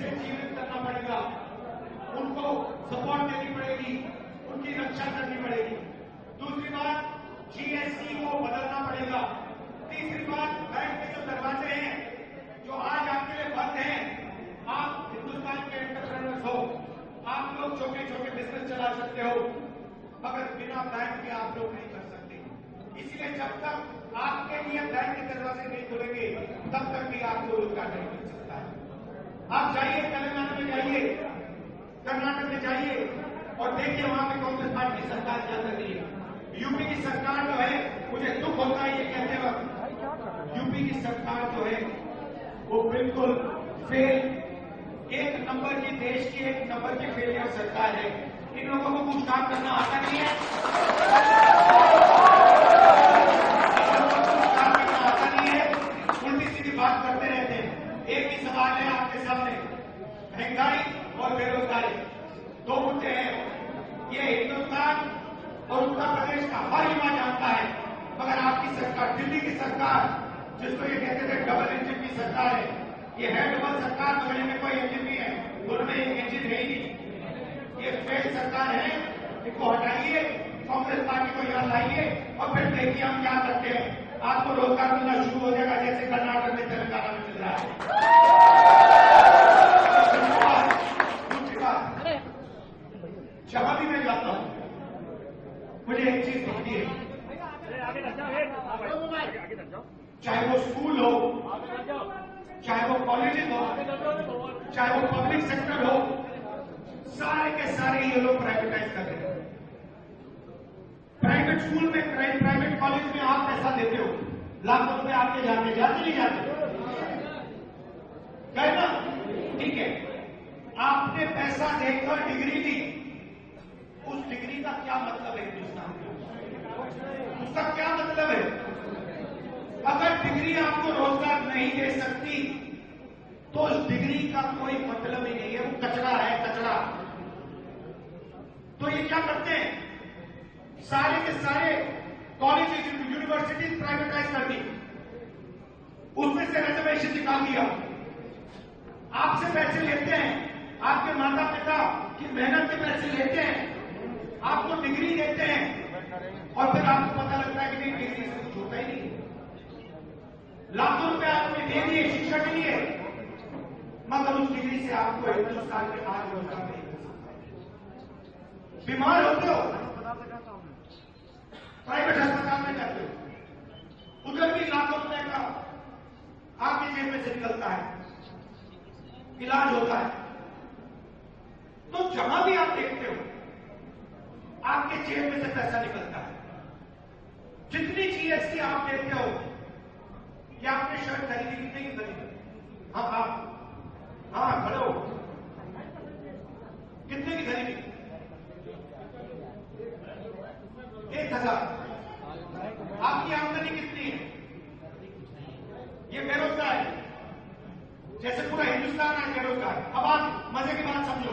से जीवित करना पड़ेगा, उनको सपोर्ट देनी पड़ेगी, उनकी रक्षा करनी पड़ेगी। दूसरी बात, जीएसटी को बदलना पड़ेगा। तीसरी बात, बैंक के जो दरवाजे हैं जो आज आपके लिए बंद हैं, आप हिंदुस्तान के एंटरप्रेन्योर्स हो, आप लोग छोटे छोटे बिजनेस चला सकते हो, मगर बिना बैंक के आप लोग नहीं कर सकते। इसलिए जब तक आपके लिए बैंक के दरवाजे नहीं खुलेंगे, तब तक भी आपको रोजगार नहीं मिल सकता है। आप जाइए, तेलंगाना में जाइए, कर्नाटक में जाइए और देखिए वहां पे कांग्रेस पार्टी की सरकार क्या कर रही है। यूपी की सरकार जो है, मुझे दुख होता है ये कहते वक्त, यूपी की सरकार जो है वो बिल्कुल फेल, एक नंबर की, देश की एक नंबर की फेलियर सरकार है। इन लोगों को कुछ काम करना आता नहीं है, कुछ काम करना आता नहीं है, उल्टी सीधी बात करते रहते हैं। एक ही सवाल है आपके सामने, महंगाई और बेरोजगारी, दो मुद्दे हैं। ये हिंदुस्तान और उत्तर प्रदेश का हर युवा जानता है, मगर आपकी सरकार, दिल्ली की सरकार, जिसको ये कहते थे डबल इंजन की सरकार है, ये है डबल सरकार, बगले में कोई इंजन नहीं है, दोनों में एक इंजन है ही नहीं। ये फेल सरकार है, इनको हटाइए, कांग्रेस पार्टी को यहां लाइए और फिर देखिए हम क्या करते हैं। आपको रोजगार मिलना शुरू हो जाएगा, जैसे कर्नाटक में, तेलंगाना में मिल रहा है। दूसरी बात, जहां भी मैं जाता हूं मुझे एक चीज दिखती है, चाहे वो स्कूल हो, चाहे वो कॉलेजेस हो, चाहे वो पब्लिक सेक्टर हो, सारे के सारे ये लोग प्राइवेटाइज कर रहे हैं। प्राइवेट स्कूल में, प्राइवेट कॉलेज में आप पैसा देते हो, लाखों रुपए आपके जाते नहीं जाते? कहे ना, ठीक है, आपने पैसा देकर डिग्री ली, उस डिग्री का क्या मतलब है हिंदुस्तान में? उसका क्या मतलब है? अगर डिग्री आपको रोजगार नहीं दे सकती तो उस डिग्री का कोई मतलब ही नहीं है, वो कचरा है, कचरा। तो ये क्या करते हैं, सारे के सारे कॉलेजेस, यूनिवर्सिटीज प्राइवेटाइज कर दी, उसमें से रिजर्वेशन निकाल दिया, आपसे पैसे लेते हैं, आपके माता पिता की मेहनत के पैसे लेते हैं, आपको डिग्री देते हैं और फिर आपको पता लगता है कि नहीं, डिग्री से कुछ होता ही नहीं। लाखों रुपए आपने दे दिए शिक्षा के लिए, मगर उस डिग्री से आपको हिंदुस्तान के आज रोजगार नहीं मिल सकता। बीमार होते हो, प्राइवेट अस्पताल में जाते हो, उधर भी लाखों रुपए का आपकी जेब में से निकलता है, इलाज होता है। तो जहां भी आप देखते हो आपके जेब में से पैसा निकलता है। जितनी जीएसटी आप देते हो, क्या आपने शर्ट खरीदी कि नहीं खरीदी? हाँ खड़े हो, कितने की खरीदी? 1000। आपकी आमदनी कितनी है? ये बेरोजगार है, जैसे पूरा हिंदुस्तान है बेरोजगार। अब आप मजे की बात समझो,